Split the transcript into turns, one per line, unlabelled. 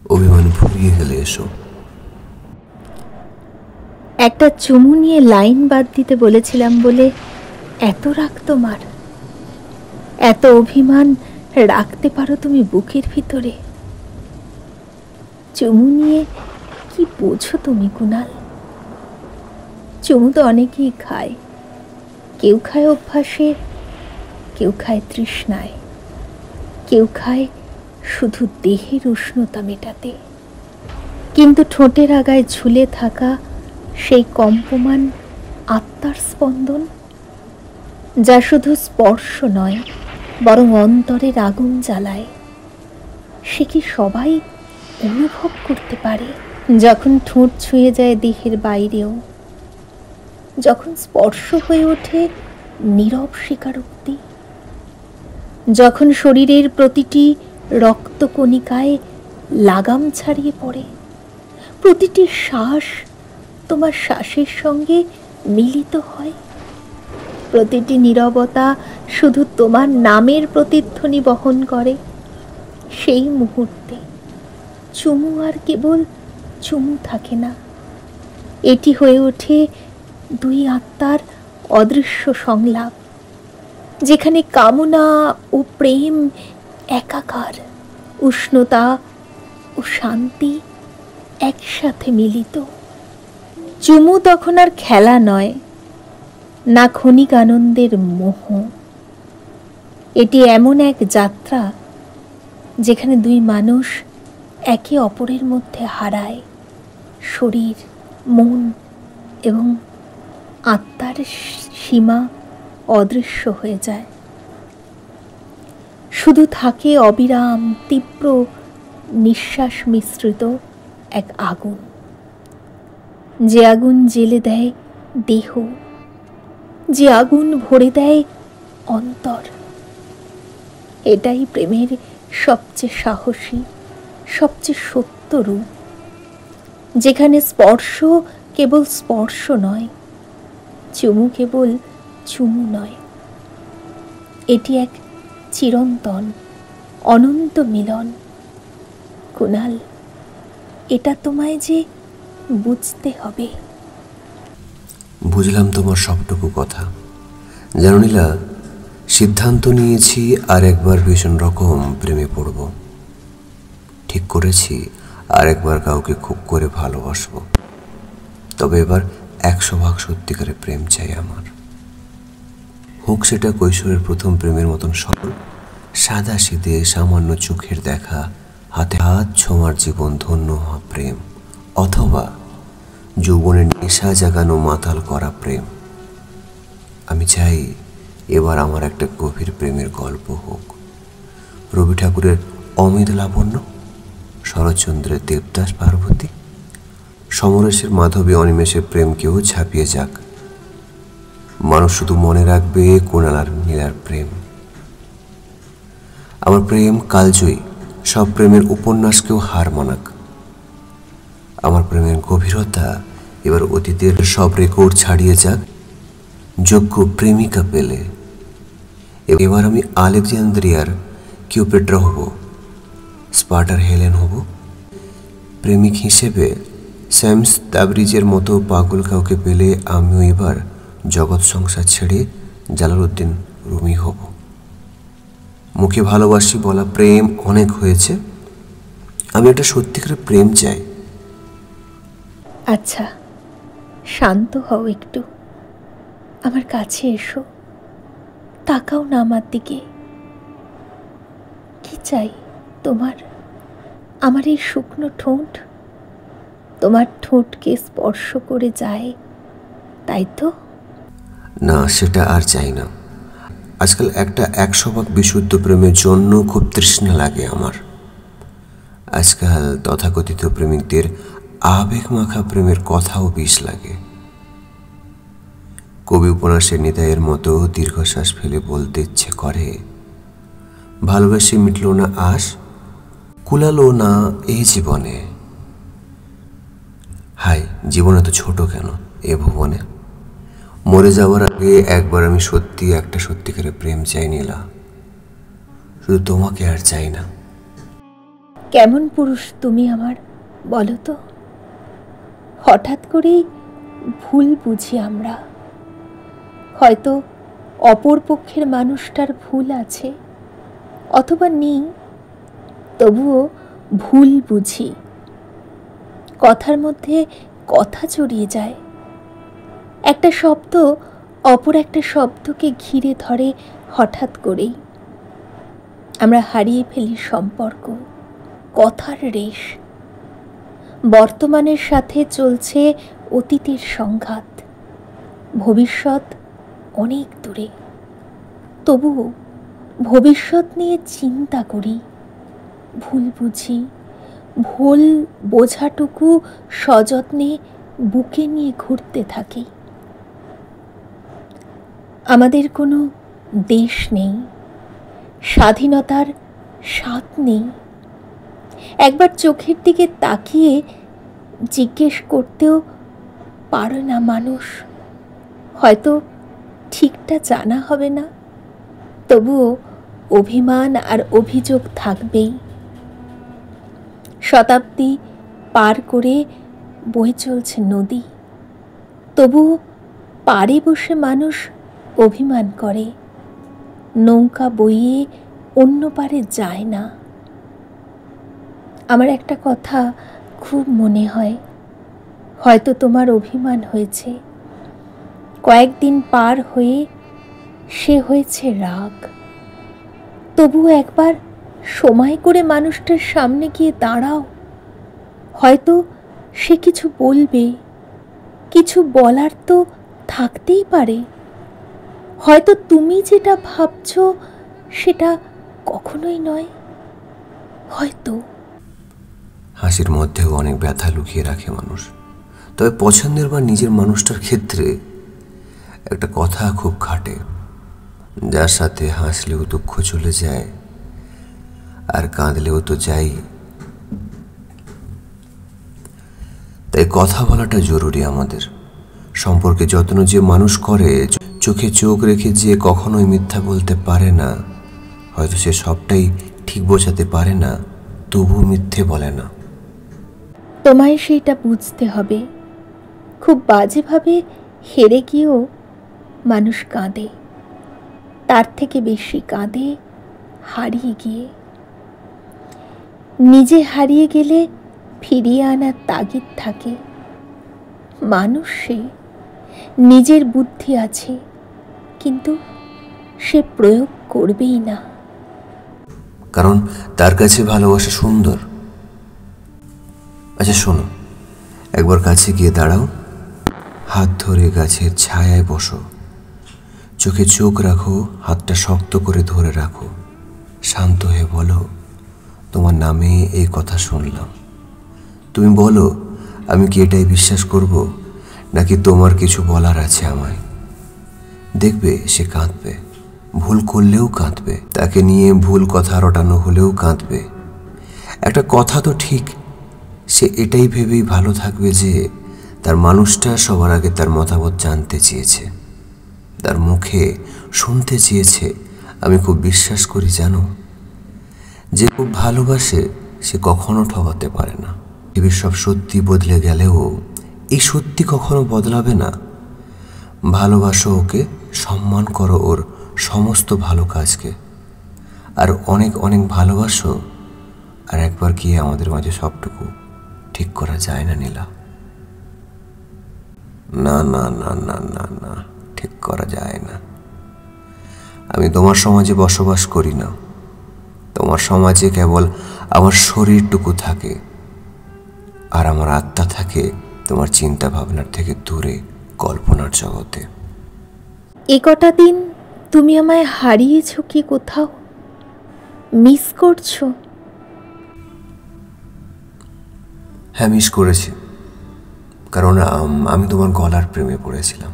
অভিমান ফুরিয়ে গেলে এসো।
একটা চুমু নিয়ে লাইন বাদ দিতে বলেছিলাম বলে এত রাগ তোমার? এত অভিমান রাখতে পারো তুমি বুকের ভিতরে? চুমু নিয়ে কি বোঝো তুমি কুনাল? চুমু তো অনেকেই খায়, কেউ খায় অভ্যাসে, কেউ খায় তৃষ্ণায়, কেউ খায় শুধু দেহের উষ্ণতা মেটাতে। কিন্তু ঠোঁটের আগায় ঝুলে থাকা সেই কম্পমান আত্মার স্পন্দন, যা শুধু স্পর্শ নয় বরং অন্তরের আগুন জ্বালায়, সে কি সবাই অনুভব করতে পারে? যখন ঠোঁট ছুঁয়ে যায় দেহের বাইরেও, যখন স্পর্শ হয়ে ওঠে নীরব স্বীকারোক্তি, যখন শরীরের প্রতিটি রক্তকণিকায় লাগাম ছাড়িয়ে পড়ে, প্রতিটি শ্বাস তোমার শ্বাসের সঙ্গে মিলিত হয়, প্রতিটি নীরবতা শুধু তোমার নামের প্রতিধ্বনি বহন করে, সেই মুহূর্তে চুমু আর কেবল চুমু থাকে না, এটি হয়ে ওঠে দুই আত্মার অদৃশ্য সংলাপ, যেখানে কামনা ও প্রেম একাকার, উষ্ণতা ও শান্তি একসাথে মিলিত। চুমু তখন আর খেলা নয়, না ক্ষণিক আনন্দের মোহ, এটি এমন এক যাত্রা যেখানে দুই মানুষ একে অপরের মধ্যে হারায় শরীর, মন এবং আত্মার সীমা অদৃশ্য হয়ে যায়। শুধু থাকে অবিরাম তীব্র নিঃশ্বাস মিশ্রিত এক আগুন, যে আগুন জ্বেলে দেয় দেহ, যে আগুন ভরে দেয় অন্তর। এটাই প্রেমের সবচেয়ে সাহসী, সবচেয়ে সত্য রূপ, যেখানে স্পর্শ কেবল স্পর্শ নয়, চুমু কেবল চুমু নয়, এটি এক চিরন্তন অনন্ত মিলন। কুনাল, এটা তোমায় যে বুঝতে হবে।
বুঝলাম তোমার সবটুকু কথা। জানো নীলা, সিদ্ধান্ত নিয়েছি আর একবার ভীষণ রকম প্রেমে পড়ব। ঠিক করেছি আর একবার কাউকে খুব করে ভালোবাসব। তবে এবার 100% সত্যিকারের প্রেম চাই আমার। হোক সেটা কৈশোরের প্রথম প্রেমের মতন সরল, সাদা সিধে সামান্য চোখের দেখা, হাতে হাত ছোঁয়ার জীবন ধন্য হওয়া প্রেম, অথবা যৌবনের নেশা জাগানো মাতাল করা প্রেম। আমি চাই এবার আমার একটা গভীর প্রেমের গল্প হোক। রবি ঠাকুরের অমিত লাবণ্য, শরৎচন্দ্রের দেবদাস পার্বতী, সমরেশের মাধবী অনিমেষের প্রেমকেও ছাপিয়ে যাক। মানুষ শুধু মনে রাখবে কুনাল আর নীলার প্রেম। আমার প্রেম কালজয়ী, সব প্রেমের উপন্যাসকেও হার মানাক। আমার প্রেমের গভীরতা এবার অতীতের সব রেকর্ড ছাড়িয়ে যাক। যোগ্য প্রেমিকা পেলে এবার আমি আলেকজান্দ্রিয়ার কিউপেট্রা হব, স্পার্টার হেলেন হব। প্রেমিক হিসেবে স্যামস তাবরিজের মতো পাগল কাউকে পেলে আমিও এবার জগৎ সংসার ছেড়ে জালালউদ্দিন রুমি হব। মুখে ভালোবাসি বলা প্রেম অনেক হয়েছে, আমি একটা সত্যিকারের প্রেম চাই।
আচ্ছা, শান্ত হও একটু, আমার কাছে এসো, তাকাও না আমার দিকে। কি চাই তোমার? আমার এই শুকনো ঠোঁট তোমার ঠোঁটকে স্পর্শ করে যায়, তাই তো?
না, সেটা আর চাই না। আজকাল একটা 100% বিশুদ্ধ প্রেমের জন্য খুব তৃষ্ণা লাগে আমার। আজকাল তথাকথিত প্রেমিকদের আবেগ মাখা প্রেমের কথাও বিষ লাগে। কবি উপন্যাসের নিতাইয়ের মতো দীর্ঘশ্বাস ফেলে বলতে ইচ্ছে করে, ভালোবেসে মিটল না আশ, কুলালো না এই জীবনে। হাই, জীবন এত ছোট কেন এ ভুবনে? মরে যাওয়ার আগে একবার আমি সত্যি একটা সত্যিকারের প্রেম চাই নীলা, শুধু তোমাকে আর চাই না।
কেমন পুরুষ তুমি আমার, বলো তো? হঠাৎ করেই ভুল বুঝি আমরা। হয়তো অপর পক্ষের মানুষটার ভুল আছে, অথবা নেই, তবুও ভুল বুঝি। কথার মধ্যে কথা জড়িয়ে যায়, একটা শব্দ অপর একটা শব্দকে ঘিরে ধরে হঠাৎ করেই। আমরা হারিয়ে ফেলি সম্পর্ক, কথার রেশ। বর্তমানের সাথে চলছে অতীতের সংঘাত, ভবিষ্যৎ অনেক দূরে। তবুও ভবিষ্যৎ নিয়ে চিন্তা করি, ভুল বুঝি, ভুল বোঝাটুকু সযত্নে বুকে নিয়ে ঘুরতে থাকি। আমাদের কোনো দেশ নেই, স্বাধীনতার স্বাদ নেই। একবার চোখের দিকে তাকিয়ে জিজ্ঞেস করতেও পারে না মানুষ। হয়তো ঠিকটা জানা হবে না, তবুও অভিমান আর অভিযোগ থাকবেই। শতাব্দী পার করে বয়ে চলছে নদী, তবুও পাড়ে বসে মানুষ অভিমান করে, নৌকা বইয়ে অন্য পারে যায় না। আমার একটা কথা খুব মনে হয়, হয়তো তোমার অভিমান হয়েছে, কয়েকদিন পার হয়ে সে হয়েছে রাগ। তবুও একবার সময় করে মানুষটার সামনে গিয়ে দাঁড়াও, হয়তো সে কিছু বলবে। কিছু বলার তো থাকতেই পারে। হয়তো তুমি যেটা ভাবছ সেটা কখনোই নয়, হয়তো।
হাসির মধ্যেও অনেক ব্যথা লুকিয়ে রাখে মানুষ। তবে পছন্দের বা নিজের মানুষটার ক্ষেত্রে একটা কথা খুব খাটে, যার সাথে হাসলেও দুঃখ চলে যায় আর কাঁদলেও তো যাই। তাই কথা বলাটা জরুরি আমাদের। সম্পর্কে যত্ন যে মানুষ করে, চোখে চোখ রেখে যে কখনোই মিথ্যা বলতে পারে না, হয়তো সে সবটাই ঠিক বোঝাতে পারে না, তবুও মিথ্যে বলে না।
তোমায় সেইটা বুঝতে হবে। খুব বাজেভাবে হেরে গিয়েও মানুষ কাঁদে, তার থেকে বেশি কাঁদে হারিয়ে গিয়ে। নিজে হারিয়ে গেলে ফিরিয়ে আনার তাগিদ থাকে। মানুষ সে, নিজের বুদ্ধি আছে, কিন্তু সে প্রয়োগ করবেই না,
কারণ তার কাছে ভালোবাসা সুন্দর। আচ্ছা শোনো, একবার কাছে গিয়ে দাঁড়াও, হাত ধরে গাছের ছায়ায় বসো, চোখে চোখ রাখো, হাতটা শক্ত করে ধরে রাখো, শান্ত হয়ে বলো, তোমার নামে এই কথা শুনলাম। তুমি বলো, আমি কি এটাই বিশ্বাস করব, নাকি তোমার কিছু বলার আছে আমায়? দেখবে সে কাঁদবে, ভুল করলেও কাঁদবে, তাকে নিয়ে ভুল কথা রটানো হলেও কাঁদবে। একটা কথা তো ঠিক, সে এটাই ভেবেই ভালো থাকবে যে তার মানুষটা সবার আগে তার মতামত জানতে চেয়েছে, তার মুখে শুনতে চেয়েছে। আমি খুব বিশ্বাস করি জানো, যে খুব ভালোবাসে সে কখনো ঠকাতে পারে না। পৃথিবীর সব সত্যি বদলে গেলেও এই সত্যি কখনো বদলাবে না। ভালোবাসো ওকে, সম্মান করো ওর সমস্ত ভালো কাজকে, আর অনেক অনেক ভালোবাসো। আর একবার গিয়ে আমাদের মাঝে সবটুকু ঠিক করা যায় না নীলা? না না না না না না, ঠিক করা যায় না। আমি তোমার সমাজে বসবাস করি না, তোমার সমাজে কেবল আমার শরীরটুকু থাকে, আর আমার আত্মা থাকে তোমার চিন্তা ভাবনার থেকে দূরে, কল্পনার জগতে।
এ কটা দিন তুমি আমায় হারিয়েছ কি কোথাও? মিস করছো?
হ্যাঁ, মিস করেছি, কারণ আমি তোমার গলার প্রেমে পড়েছিলাম।